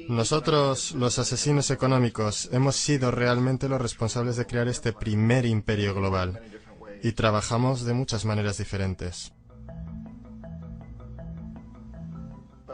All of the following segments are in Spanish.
Nosotros, los asesinos económicos, hemos sido realmente los responsables de crear este primer imperio global. Y trabajamos de muchas maneras diferentes.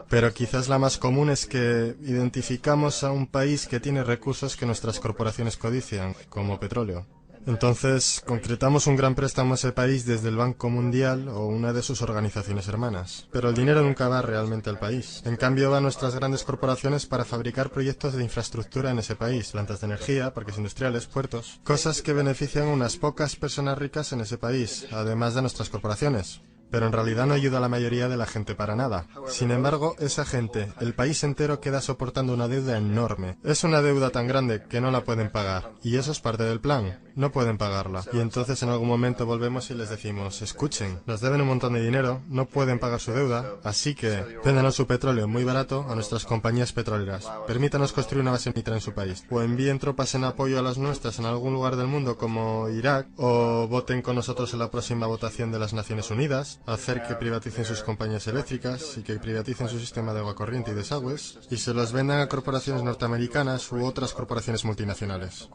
Pero quizás la más común es que identificamos a un país que tiene recursos que nuestras corporaciones codician, como petróleo. Entonces, concretamos un gran préstamo a ese país desde el Banco Mundial o una de sus organizaciones hermanas. Pero el dinero nunca va realmente al país. En cambio, va a nuestras grandes corporaciones para fabricar proyectos de infraestructura en ese país, plantas de energía, parques industriales, puertos, cosas que benefician a unas pocas personas ricas en ese país, además de nuestras corporaciones. Pero en realidad no ayuda a la mayoría de la gente para nada. Sin embargo, esa gente, el país entero queda soportando una deuda enorme. Es una deuda tan grande que no la pueden pagar. Y eso es parte del plan. No pueden pagarla. Y entonces en algún momento volvemos y les decimos, escuchen, nos deben un montón de dinero, no pueden pagar su deuda, así que véndanos su petróleo muy barato a nuestras compañías petroleras. Permítanos construir una base militar en su país. O envíen tropas en apoyo a las nuestras en algún lugar del mundo como Irak, o voten con nosotros en la próxima votación de las Naciones Unidas, hacer que privaticen sus compañías eléctricas y que privaticen su sistema de agua corriente y desagües, y se los vendan a corporaciones norteamericanas u otras corporaciones multinacionales.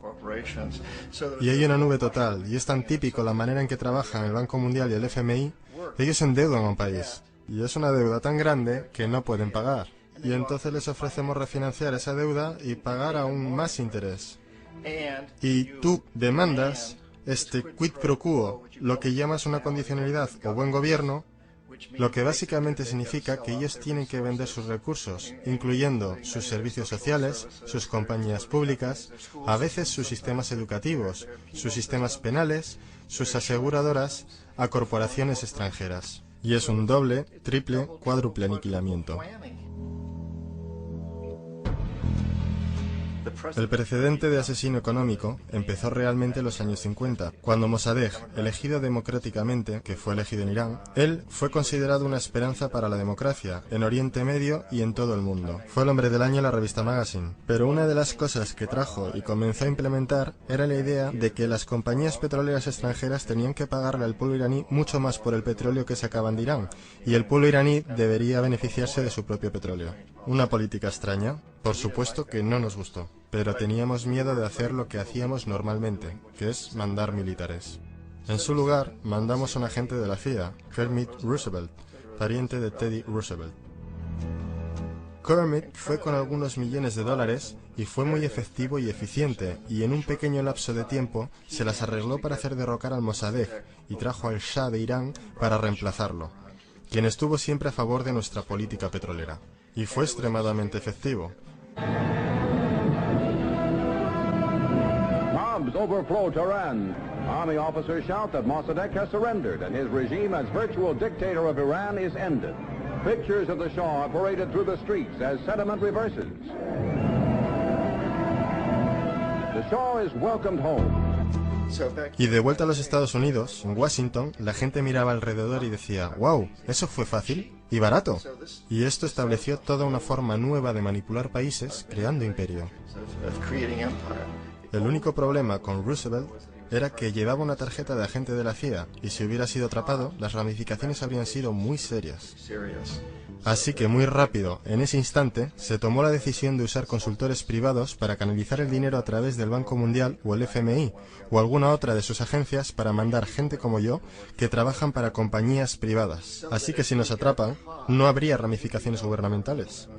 Y hay una nube total, y es tan típico la manera en que trabajan el Banco Mundial y el FMI, ellos endeudan a un país, y es una deuda tan grande que no pueden pagar. Y entonces les ofrecemos refinanciar esa deuda y pagar aún más interés. Y tú demandas este quid pro quo, lo que llamas una condicionalidad o buen gobierno, lo que básicamente significa que ellos tienen que vender sus recursos, incluyendo sus servicios sociales, sus compañías públicas, a veces sus sistemas educativos, sus sistemas penales, sus aseguradoras, a corporaciones extranjeras. Y es un doble, triple, cuádruple aniquilamiento. El precedente de asesino económico empezó realmente en los años 50, cuando Mossadegh, elegido democráticamente, que fue elegido en Irán, él fue considerado una esperanza para la democracia, en Oriente Medio y en todo el mundo. Fue el hombre del año en la revista Magazine. Pero una de las cosas que trajo y comenzó a implementar era la idea de que las compañías petroleras extranjeras tenían que pagarle al pueblo iraní mucho más por el petróleo que sacaban de Irán, y el pueblo iraní debería beneficiarse de su propio petróleo. Una política extraña, por supuesto que no nos gustó, pero teníamos miedo de hacer lo que hacíamos normalmente, que es mandar militares. En su lugar, mandamos a un agente de la CIA, Kermit Roosevelt, pariente de Teddy Roosevelt. Kermit fue con algunos millones de dólares y fue muy efectivo y eficiente, y en un pequeño lapso de tiempo se las arregló para hacer derrocar al Mossadegh y trajo al Shah de Irán para reemplazarlo, quien estuvo siempre a favor de nuestra política petrolera. Y fue extremadamente efectivo. Bombs overflow Tehran. Army officers shout that Mossadegh has surrendered and his regime as virtual dictator of Iran is ended. Pictures of the Shah are paraded through the streets as sentiment reverses. The Shah is welcomed home. Y de vuelta a los Estados Unidos, en Washington, la gente miraba alrededor y decía, wow, ¿eso fue fácil? Y barato. Y esto estableció toda una forma nueva de manipular países, creando imperio. El único problema con Roosevelt era que llevaba una tarjeta de agente de la CIA, y si hubiera sido atrapado, las ramificaciones habrían sido muy serias. Así que muy rápido, en ese instante, se tomó la decisión de usar consultores privados para canalizar el dinero a través del Banco Mundial o el FMI, o alguna otra de sus agencias para mandar gente como yo que trabajan para compañías privadas. Así que si nos atrapan, no habría ramificaciones gubernamentales.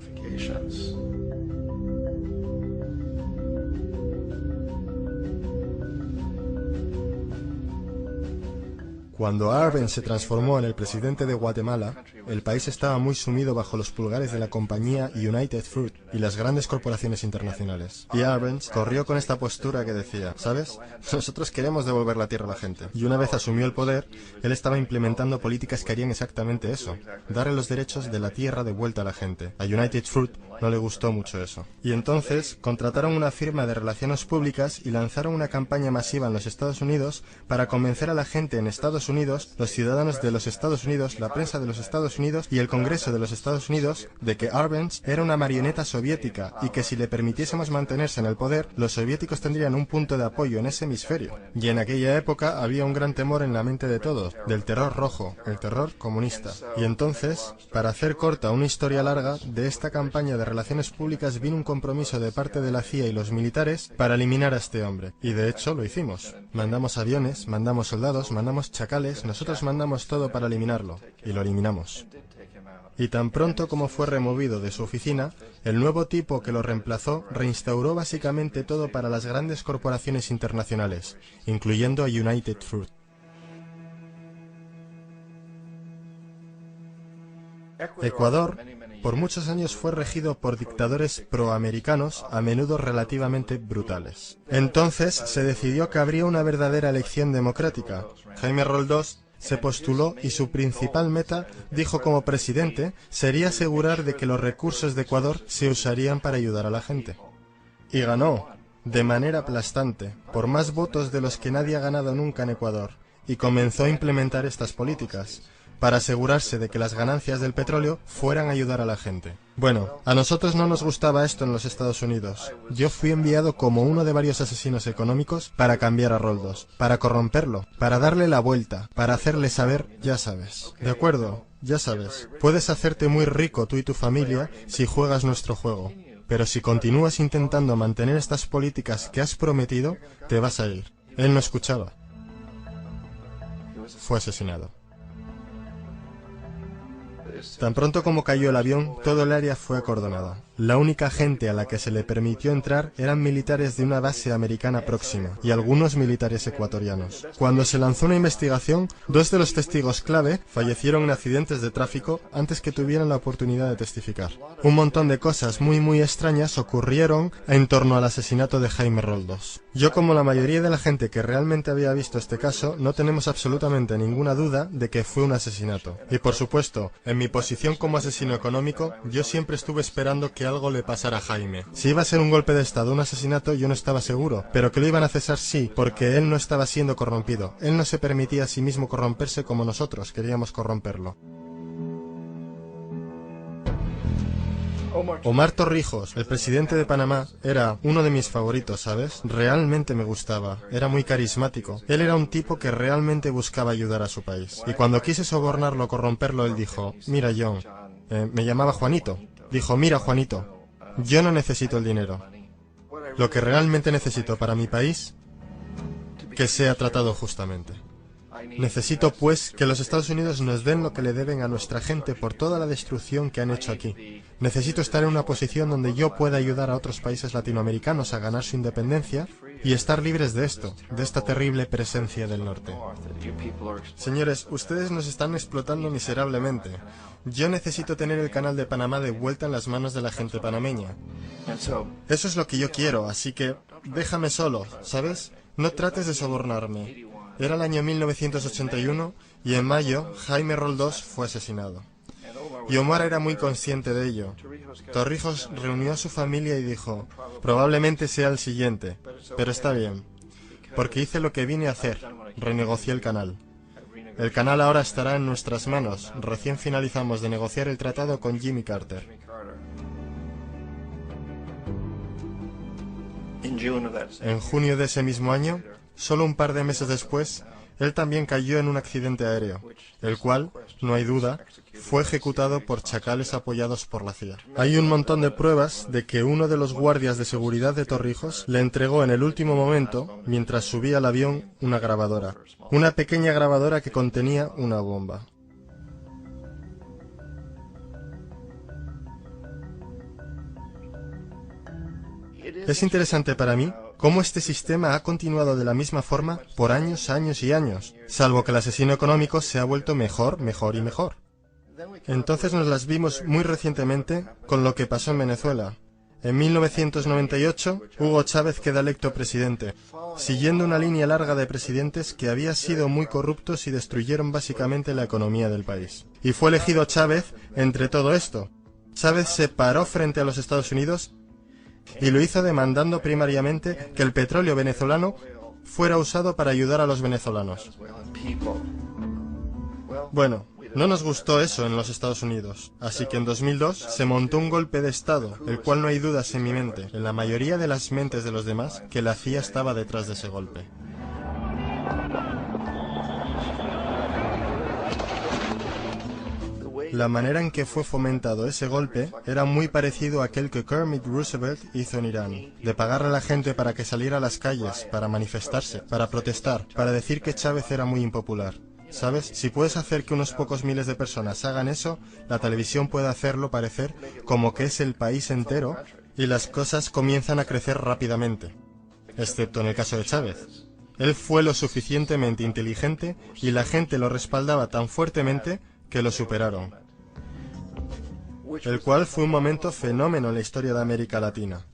Cuando Arbenz se transformó en el presidente de Guatemala, el país estaba muy sumido bajo los pulgares de la compañía United Fruit y las grandes corporaciones internacionales. Y Arbenz corrió con esta postura que decía, ¿sabes? Nosotros queremos devolver la tierra a la gente. Y una vez asumió el poder, él estaba implementando políticas que harían exactamente eso, darle los derechos de la tierra de vuelta a la gente. A United Fruit no le gustó mucho eso. Y entonces contrataron una firma de relaciones públicas y lanzaron una campaña masiva en los Estados Unidos para convencer a la gente en Estados Unidos, los ciudadanos de los Estados Unidos, la prensa de los Estados Unidos y el Congreso de los Estados Unidos de que Arbenz era una marioneta soviética y que si le permitiésemos mantenerse en el poder, los soviéticos tendrían un punto de apoyo en ese hemisferio. Y en aquella época había un gran temor en la mente de todos, del terror rojo, el terror comunista. Y entonces, para hacer corta una historia larga, de esta campaña de relaciones públicas vino un compromiso de parte de la CIA y los militares para eliminar a este hombre. Y de hecho lo hicimos. Mandamos aviones, mandamos soldados, mandamos chacales, nosotros mandamos todo para eliminarlo. Y lo eliminamos. Y tan pronto como fue removido de su oficina, el nuevo tipo que lo reemplazó reinstauró básicamente todo para las grandes corporaciones internacionales, incluyendo a United Fruit. Ecuador, por muchos años fue regido por dictadores proamericanos, a menudo relativamente brutales. Entonces se decidió que habría una verdadera elección democrática. Jaime Roldós se postuló y su principal meta, dijo como presidente, sería asegurar de que los recursos de Ecuador se usarían para ayudar a la gente. Y ganó, de manera aplastante, por más votos de los que nadie ha ganado nunca en Ecuador, y comenzó a implementar estas políticas, para asegurarse de que las ganancias del petróleo fueran a ayudar a la gente. Bueno, a nosotros no nos gustaba esto en los Estados Unidos. Yo fui enviado como uno de varios asesinos económicos para cambiar a Roldós, para corromperlo, para darle la vuelta, para hacerle saber, ya sabes. ¿De acuerdo? Ya sabes. Puedes hacerte muy rico tú y tu familia si juegas nuestro juego. Pero si continúas intentando mantener estas políticas que has prometido, te vas a ir. Él no escuchaba. Fue asesinado. Tan pronto como cayó el avión, todo el área fue acordonada. La única gente a la que se le permitió entrar eran militares de una base americana próxima y algunos militares ecuatorianos. Cuando se lanzó una investigación, 2 de los testigos clave fallecieron en accidentes de tráfico antes que tuvieran la oportunidad de testificar. Un montón de cosas muy extrañas ocurrieron en torno al asesinato de Jaime Roldós. Yo, como la mayoría de la gente que realmente había visto este caso, no tenemos absolutamente ninguna duda de que fue un asesinato. Y por supuesto, en mi posición como asesino económico, yo siempre estuve esperando que algo le pasara a Jaime. Si iba a ser un golpe de estado o un asesinato, yo no estaba seguro, pero que lo iban a cesar sí, porque él no estaba siendo corrompido. Él no se permitía a sí mismo corromperse como nosotros queríamos corromperlo. Omar Torrijos, el presidente de Panamá, era uno de mis favoritos, ¿sabes? Realmente me gustaba, era muy carismático. Él era un tipo que realmente buscaba ayudar a su país. Y cuando quise sobornarlo o corromperlo, él dijo, mira John, me llamaba Juanito. Dijo, mira Juanito, yo no necesito el dinero. Lo que realmente necesito para mi país, que sea tratado justamente. Necesito, pues, que los Estados Unidos nos den lo que le deben a nuestra gente por toda la destrucción que han hecho aquí. Necesito estar en una posición donde yo pueda ayudar a otros países latinoamericanos a ganar su independencia y estar libres de esto, de esta terrible presencia del norte. Señores, ustedes nos están explotando miserablemente. Yo necesito tener el canal de Panamá de vuelta en las manos de la gente panameña. Eso es lo que yo quiero, así que déjame solo, ¿sabes? No trates de sobornarme. Era el año 1981 y en mayo Jaime Roldós fue asesinado. Y Omar era muy consciente de ello. Torrijos reunió a su familia y dijo, probablemente sea el siguiente, pero está bien, porque hice lo que vine a hacer, renegocié el canal. El canal ahora estará en nuestras manos, recién finalizamos de negociar el tratado con Jimmy Carter. En junio de ese mismo año, solo un par de meses después, él también cayó en un accidente aéreo, el cual, no hay duda, fue ejecutado por chacales apoyados por la CIA. Hay un montón de pruebas de que uno de los guardias de seguridad de Torrijos le entregó en el último momento, mientras subía al avión, una grabadora. Una pequeña grabadora que contenía una bomba. Es interesante para mí cómo este sistema ha continuado de la misma forma por años y años, salvo que el asesino económico se ha vuelto mejor y mejor. Entonces nos las vimos muy recientemente con lo que pasó en Venezuela. En 1998, Hugo Chávez queda electo presidente, siguiendo una línea larga de presidentes que había sido muy corruptos y destruyeron básicamente la economía del país. Y fue elegido Chávez entre todo esto. Chávez se paró frente a los Estados Unidos y lo hizo demandando primariamente que el petróleo venezolano fuera usado para ayudar a los venezolanos. Bueno, no nos gustó eso en los Estados Unidos, así que en 2002 se montó un golpe de Estado, el cual no hay dudas en mi mente, en la mayoría de las mentes de los demás, que la CIA estaba detrás de ese golpe. La manera en que fue fomentado ese golpe era muy parecido a aquel que Kermit Roosevelt hizo en Irán, de pagarle a la gente para que saliera a las calles, para manifestarse, para protestar, para decir que Chávez era muy impopular. ¿Sabes? Si puedes hacer que unos pocos miles de personas hagan eso, la televisión puede hacerlo parecer como que es el país entero y las cosas comienzan a crecer rápidamente. Excepto en el caso de Chávez. Él fue lo suficientemente inteligente y la gente lo respaldaba tan fuertemente que lo superaron. El cual fue un momento fenómeno en la historia de América Latina.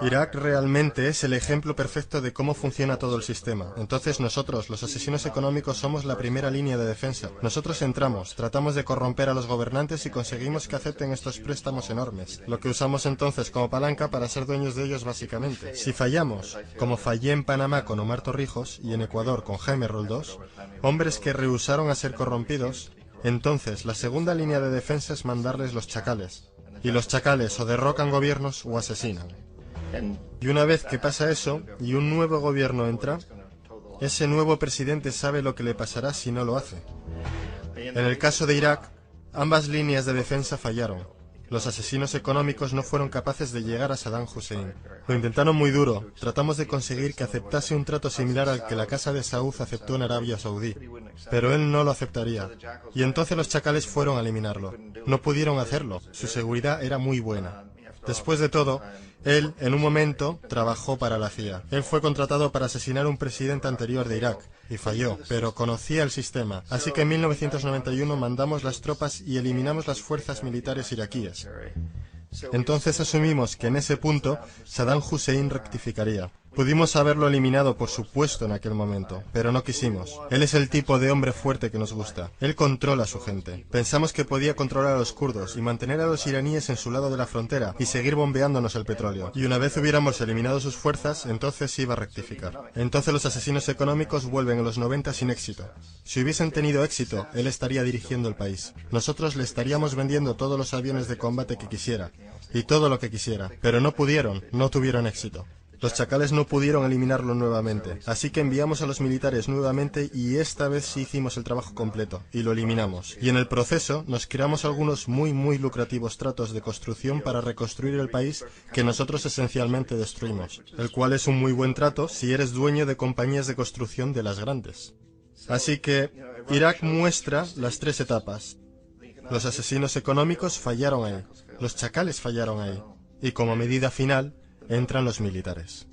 Irak realmente es el ejemplo perfecto de cómo funciona todo el sistema. Entonces nosotros, los asesinos económicos, somos la primera línea de defensa. Nosotros entramos, tratamos de corromper a los gobernantes y conseguimos que acepten estos préstamos enormes, lo que usamos entonces como palanca para ser dueños de ellos básicamente. Si fallamos, como fallé en Panamá con Omar Torrijos y en Ecuador con Jaime Roldós, hombres que rehusaron a ser corrompidos, entonces la segunda línea de defensa es mandarles los chacales. Y los chacales o derrocan gobiernos o asesinan. Y una vez que pasa eso, y un nuevo gobierno entra, ese nuevo presidente sabe lo que le pasará si no lo hace. En el caso de Irak, ambas líneas de defensa fallaron. Los asesinos económicos no fueron capaces de llegar a Saddam Hussein. Lo intentaron muy duro. Tratamos de conseguir que aceptase un trato similar al que la Casa de Saud aceptó en Arabia Saudí. Pero él no lo aceptaría. Y entonces los chacales fueron a eliminarlo. No pudieron hacerlo. Su seguridad era muy buena. Después de todo, él, en un momento, trabajó para la CIA. Él fue contratado para asesinar a un presidente anterior de Irak, y falló, pero conocía el sistema. Así que en 1991 mandamos las tropas y eliminamos las fuerzas militares iraquíes. Entonces asumimos que en ese punto Saddam Hussein rectificaría. Pudimos haberlo eliminado, por supuesto, en aquel momento, pero no quisimos. Él es el tipo de hombre fuerte que nos gusta. Él controla a su gente. Pensamos que podía controlar a los kurdos y mantener a los iraníes en su lado de la frontera y seguir bombeándonos el petróleo. Y una vez hubiéramos eliminado sus fuerzas, entonces iba a rectificar. Entonces los asesinos económicos vuelven en los 90 sin éxito. Si hubiesen tenido éxito, él estaría dirigiendo el país. Nosotros le estaríamos vendiendo todos los aviones de combate que quisiera y todo lo que quisiera, pero no pudieron, no tuvieron éxito. Los chacales no pudieron eliminarlo nuevamente, así que enviamos a los militares nuevamente y esta vez sí hicimos el trabajo completo, y lo eliminamos. Y en el proceso nos creamos algunos muy lucrativos tratos de construcción para reconstruir el país que nosotros esencialmente destruimos, el cual es un muy buen trato si eres dueño de compañías de construcción de las grandes. Así que Irak muestra las tres etapas. Los asesinos económicos fallaron ahí, los chacales fallaron ahí, y como medida final, entran los militares.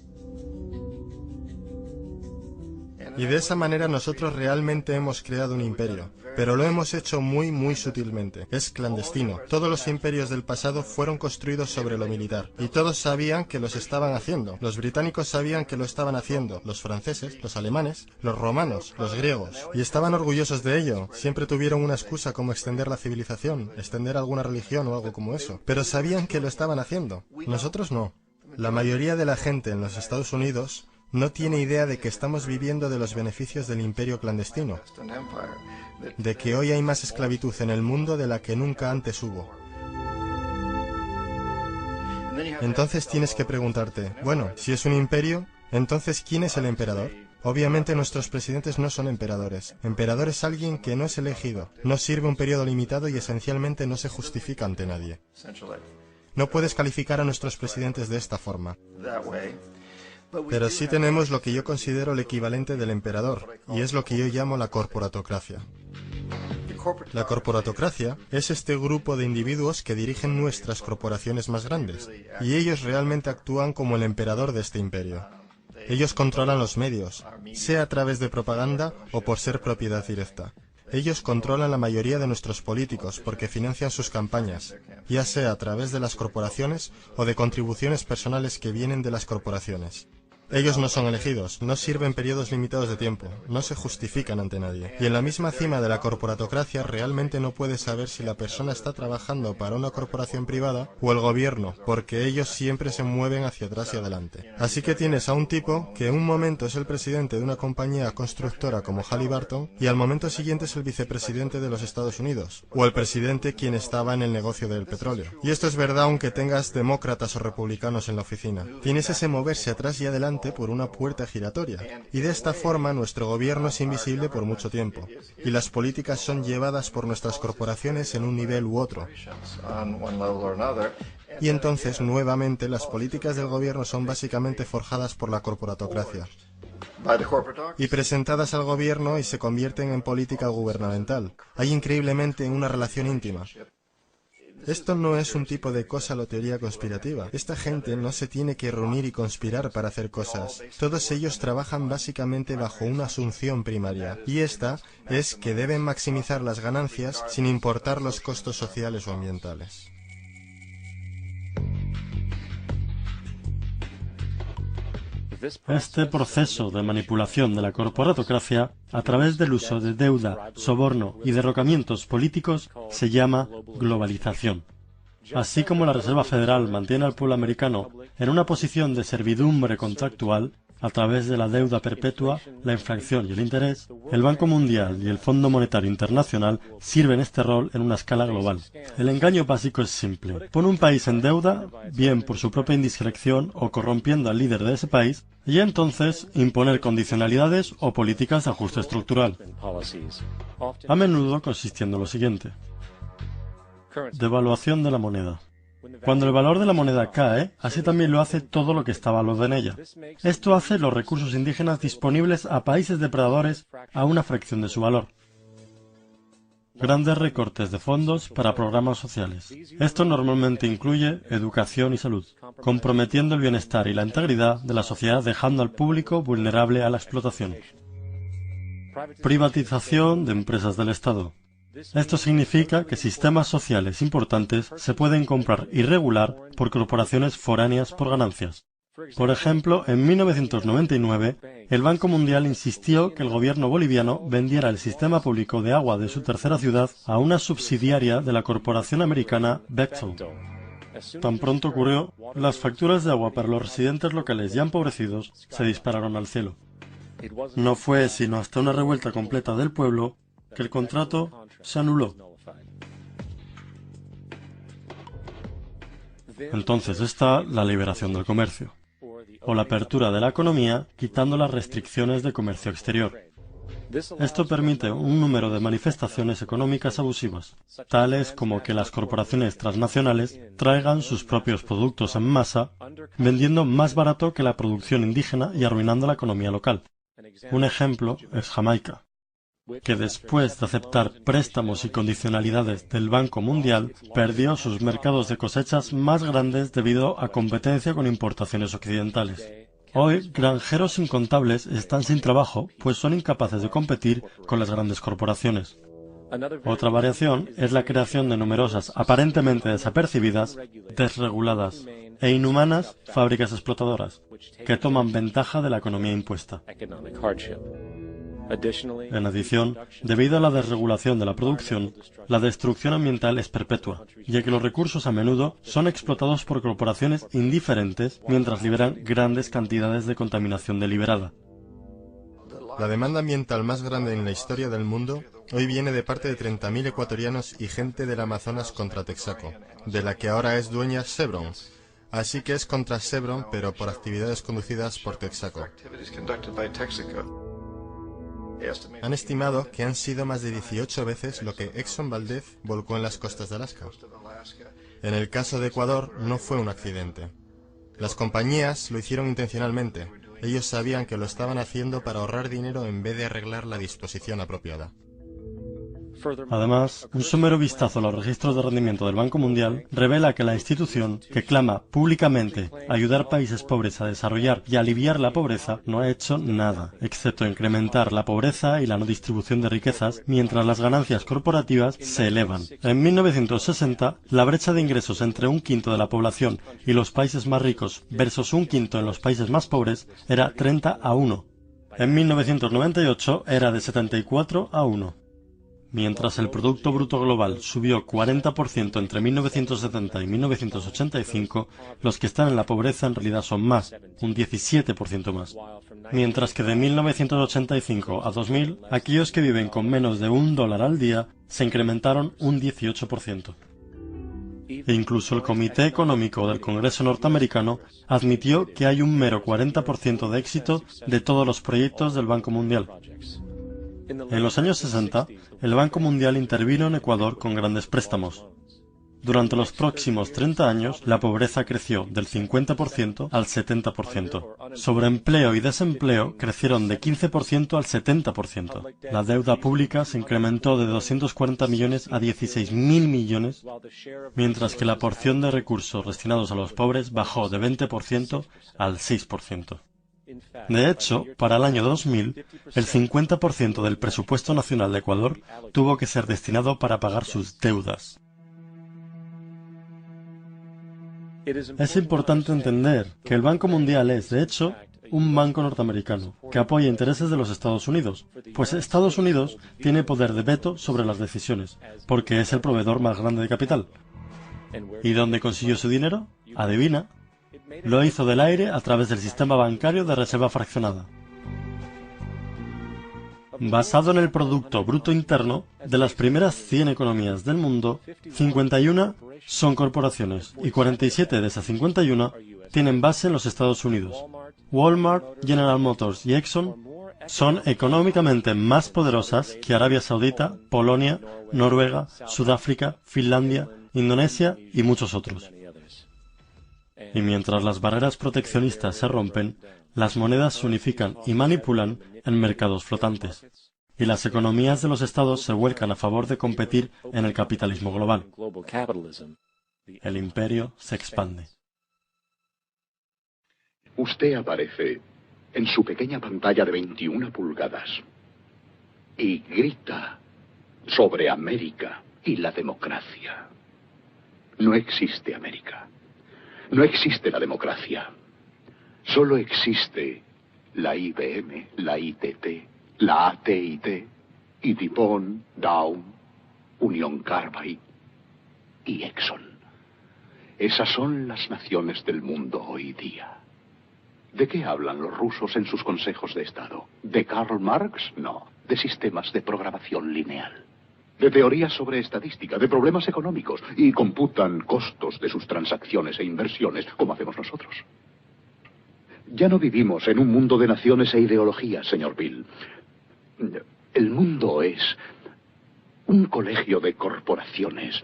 Y de esa manera nosotros realmente hemos creado un imperio, pero lo hemos hecho muy sutilmente. Es clandestino. Todos los imperios del pasado fueron construidos sobre lo militar, y todos sabían que los estaban haciendo. Los británicos sabían que lo estaban haciendo, los franceses, los alemanes, los romanos, los griegos, y estaban orgullosos de ello. Siempre tuvieron una excusa como extender la civilización, extender alguna religión o algo como eso, pero sabían que lo estaban haciendo. Nosotros no. La mayoría de la gente en los Estados Unidos no tiene idea de que estamos viviendo de los beneficios del imperio clandestino, de que hoy hay más esclavitud en el mundo de la que nunca antes hubo. Entonces tienes que preguntarte, bueno, si es un imperio, entonces ¿quién es el emperador? Obviamente nuestros presidentes no son emperadores. Emperador es alguien que no es elegido, no sirve un periodo limitado y esencialmente no se justifica ante nadie. No puedes calificar a nuestros presidentes de esta forma. Pero sí tenemos lo que yo considero el equivalente del emperador, y es lo que yo llamo la corporatocracia. La corporatocracia es este grupo de individuos que dirigen nuestras corporaciones más grandes, y ellos realmente actúan como el emperador de este imperio. Ellos controlan los medios, sea a través de propaganda o por ser propiedad directa. Ellos controlan la mayoría de nuestros políticos porque financian sus campañas, ya sea a través de las corporaciones o de contribuciones personales que vienen de las corporaciones. Ellos no son elegidos, no sirven periodos limitados de tiempo, no se justifican ante nadie. Y en la misma cima de la corporatocracia realmente no puedes saber si la persona está trabajando para una corporación privada o el gobierno, porque ellos siempre se mueven hacia atrás y adelante. Así que tienes a un tipo que en un momento es el presidente de una compañía constructora como Halliburton y al momento siguiente es el vicepresidente de los Estados Unidos, o el presidente quien estaba en el negocio del petróleo. Y esto es verdad aunque tengas demócratas o republicanos en la oficina. Tienes ese moverse atrás y adelante simplemente por una puerta giratoria. Y de esta forma nuestro gobierno es invisible por mucho tiempo. Y las políticas son llevadas por nuestras corporaciones en un nivel u otro. Y entonces, nuevamente, las políticas del gobierno son básicamente forjadas por la corporatocracia y presentadas al gobierno y se convierten en política gubernamental. Hay increíblemente una relación íntima. Esto no es un tipo de cosa o teoría conspirativa. Esta gente no se tiene que reunir y conspirar para hacer cosas. Todos ellos trabajan básicamente bajo una asunción primaria, y esta es que deben maximizar las ganancias sin importar los costos sociales o ambientales. Este proceso de manipulación de la corporatocracia a través del uso de deuda, soborno y derrocamientos políticos se llama globalización. Así como la Reserva Federal mantiene al pueblo americano en una posición de servidumbre contractual a través de la deuda perpetua, la inflación y el interés, el Banco Mundial y el Fondo Monetario Internacional sirven este rol en una escala global. El engaño básico es simple. Pone un país en deuda, bien por su propia indiscreción o corrompiendo al líder de ese país, y entonces imponer condicionalidades o políticas de ajuste estructural. A menudo consistiendo en lo siguiente: devaluación de la moneda. Cuando el valor de la moneda cae, así también lo hace todo lo que está valuado en ella. Esto hace los recursos indígenas disponibles a países depredadores a una fracción de su valor. Grandes recortes de fondos para programas sociales. Esto normalmente incluye educación y salud, comprometiendo el bienestar y la integridad de la sociedad, dejando al público vulnerable a la explotación. Privatización de empresas del Estado. Esto significa que sistemas sociales importantes se pueden comprar y regular por corporaciones foráneas por ganancias. Por ejemplo, en 1999, el Banco Mundial insistió que el gobierno boliviano vendiera el sistema público de agua de su tercera ciudad a una subsidiaria de la corporación americana Bechtel. Tan pronto ocurrió, las facturas de agua para los residentes locales ya empobrecidos se dispararon al cielo. No fue sino hasta una revuelta completa del pueblo que el contrato se anuló. Entonces está la liberación del comercio, o la apertura de la economía quitando las restricciones de comercio exterior. Esto permite un número de manifestaciones económicas abusivas, tales como que las corporaciones transnacionales traigan sus propios productos en masa, vendiendo más barato que la producción indígena y arruinando la economía local. Un ejemplo es Jamaica, que después de aceptar préstamos y condicionalidades del Banco Mundial, perdió sus mercados de cosechas más grandes debido a competencia con importaciones occidentales. Hoy, granjeros incontables están sin trabajo, pues son incapaces de competir con las grandes corporaciones. Otra variación es la creación de numerosas, aparentemente desapercibidas, desreguladas e inhumanas fábricas explotadoras, que toman ventaja de la economía impuesta. En adición, debido a la desregulación de la producción, la destrucción ambiental es perpetua, ya que los recursos a menudo son explotados por corporaciones indiferentes mientras liberan grandes cantidades de contaminación deliberada. La demanda ambiental más grande en la historia del mundo hoy viene de parte de 30.000 ecuatorianos y gente del Amazonas contra Texaco, de la que ahora es dueña Chevron. Así que es contra Chevron, pero por actividades conducidas por Texaco. Han estimado que han sido más de 18 veces lo que Exxon Valdez volcó en las costas de Alaska. En el caso de Ecuador no fue un accidente. Las compañías lo hicieron intencionalmente. Ellos sabían que lo estaban haciendo para ahorrar dinero en vez de arreglar la disposición apropiada. Además, un somero vistazo a los registros de rendimiento del Banco Mundial revela que la institución, que clama públicamente ayudar países pobres a desarrollar y aliviar la pobreza, no ha hecho nada, excepto incrementar la pobreza y la no distribución de riquezas, mientras las ganancias corporativas se elevan. En 1960, la brecha de ingresos entre un quinto de la población y los países más ricos versus un quinto en los países más pobres era 30-1. En 1998 era de 74-1. Mientras el Producto Bruto Global subió 40% entre 1970 y 1985, los que están en la pobreza en realidad son más, un 17% más. Mientras que de 1985 a 2000, aquellos que viven con menos de $1 al día se incrementaron un 18%. e incluso el Comité Económico del Congreso norteamericano admitió que hay un mero 40% de éxito de todos los proyectos del Banco Mundial. En los años 60, el Banco Mundial intervino en Ecuador con grandes préstamos. Durante los próximos 30 años, la pobreza creció del 50% al 70%. Sobreempleo y desempleo crecieron de 15% al 70%. La deuda pública se incrementó de 240 millones a 16.000 millones, mientras que la porción de recursos destinados a los pobres bajó de 20% al 6%. De hecho, para el año 2000, el 50% del presupuesto nacional de Ecuador tuvo que ser destinado para pagar sus deudas. Es importante entender que el Banco Mundial es, de hecho, un banco norteamericano que apoya intereses de los Estados Unidos, pues Estados Unidos tiene poder de veto sobre las decisiones, porque es el proveedor más grande de capital. ¿Y dónde consiguió su dinero? Adivina. Lo hizo del aire a través del sistema bancario de reserva fraccionada. Basado en el Producto Bruto Interno, de las primeras 100 economías del mundo, 51 son corporaciones y 47 de esas 51 tienen base en los Estados Unidos. Walmart, General Motors y Exxon son económicamente más poderosas que Arabia Saudita, Polonia, Noruega, Sudáfrica, Finlandia, Indonesia y muchos otros. Y mientras las barreras proteccionistas se rompen, las monedas se unifican y manipulan en mercados flotantes, y las economías de los estados se vuelcan a favor de competir en el capitalismo global. El imperio se expande. Usted aparece en su pequeña pantalla de 21 pulgadas y grita sobre América y la democracia. No existe América. No existe la democracia. Solo existe la IBM, la ITT, la AT&T, y DuPont, Dow, Union Carbide y Exxon. Esas son las naciones del mundo hoy día. ¿De qué hablan los rusos en sus consejos de Estado? ¿De Karl Marx? No. De sistemas de programación lineal. De teorías sobre estadística, de problemas económicos, y computan costos de sus transacciones e inversiones, como hacemos nosotros. Ya no vivimos en un mundo de naciones e ideologías, señor Bill. El mundo es un colegio de corporaciones,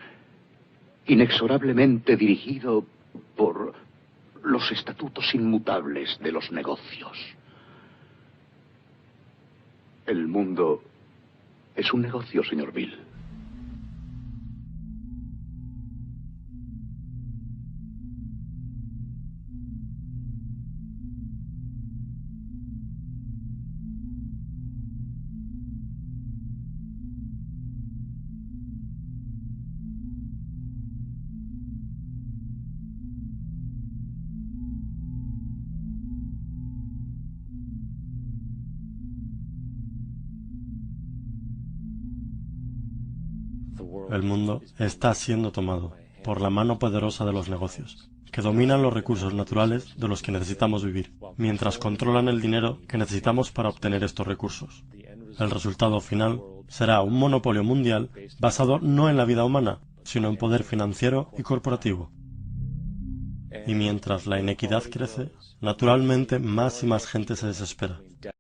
inexorablemente dirigido por los estatutos inmutables de los negocios. El mundo es un negocio, señor Bill. El mundo está siendo tomado por la mano poderosa de los negocios, que dominan los recursos naturales de los que necesitamos vivir, mientras controlan el dinero que necesitamos para obtener estos recursos. El resultado final será un monopolio mundial basado no en la vida humana, sino en poder financiero y corporativo. Y mientras la inequidad crece, naturalmente más y más gente se desespera.